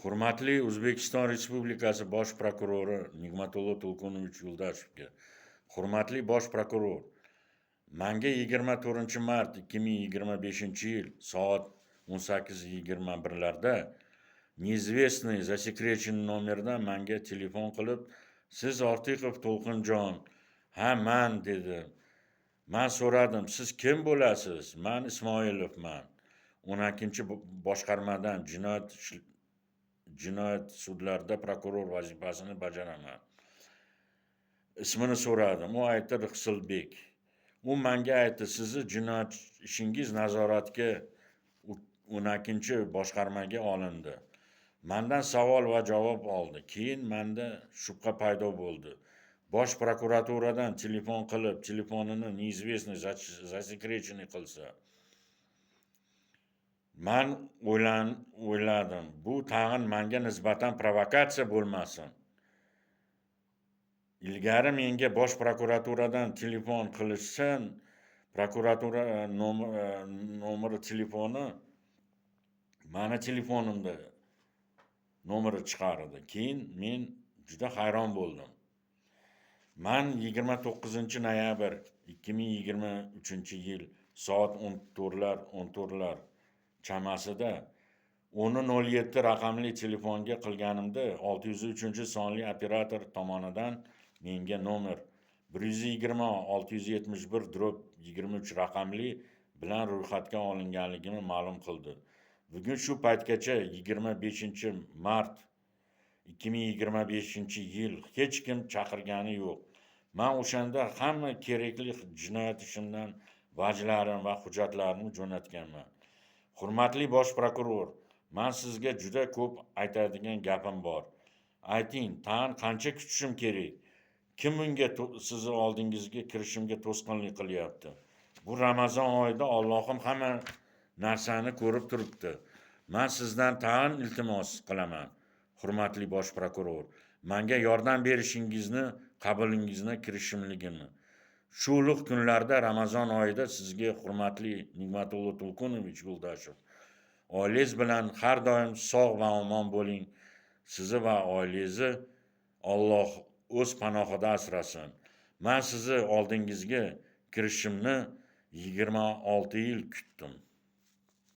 Hurmatli O'zbekiston Respublikasi Bosh prokurori Nigmatullo To'lqinovich Yo'ldashevga. Hurmatli Bosh prokuror, menga 24-mart 2025-yil soat 18:21larda неизвестный засекреченный nomerdan menga telefon qilib, siz Ortiqov To'lqinjon, ha men dedi. Men so'radim, siz kim bo'lasiz? Men Ismoilovman. 12-boshqarmadan jinoyat sudlarida prokuror vazifasini bajaraman. Ismini so'radim. U aytdi Rixsilbek. U menga aytdi, sizni jinoyat ishingiz nazoratga 12-boshqarmaga olindi. Mendan savol va javob oldi. Keyin menda shubha paydo bo'ldi. Bosh prokuraturadan telefon qilib, telefonini неизвестный засекреченный qilsa. Men o'yladim, bu tag'in menga nisbatan provokatsiya bo'lmasin. Ilgari menga bosh prokuraturadan telefon qilishsin, prokuratura nomeri telefoni meni telefonimda nomeri chiqardi. Keyin men juda hayron bo'ldim. Men 29-noyabr 2023-yil soat 14lar chamasida 10:07 raqamli telefonga qilganimda 603-sonli operator tomonidan menga nomer 120-671/23 raqamli bilan ro'yxatga olinganligini ma'lum qildi. Bugun shu paytgacha 25-mart 2025-yil hech kim chaqirgani yo'q. Men o'shanda hamma kerakli jinoyat ishimdan vajlarim va hujjatlarimni jo'natganman. Hurmatli bosh prokuror, men sizga juda ko'p aytadigan gapim bor. Ayting, tan qancha kutishim kerak? Kim bunga sizni oldingizga kirishimga to'sqinlik qilyapti? Bu Ramazon oyida Allohim hamma narsani ko'rib turibdi. Men sizdan tag'in iltimos qilaman. Hurmatli bosh prokuror, menga yordam berishingizni, qabulingizni kirishimligini. Shu ulug' kunlarda Ramazon oyida sizga hurmatli Nigmatullo To'lqinovich Yo'ldashev, oilangiz bilan har doim sog' va omon bo'ling. Sizni va oilangizni Alloh o'z panohida asrasin. Men sizni oldingizga kirishimni 26 yil kutdim.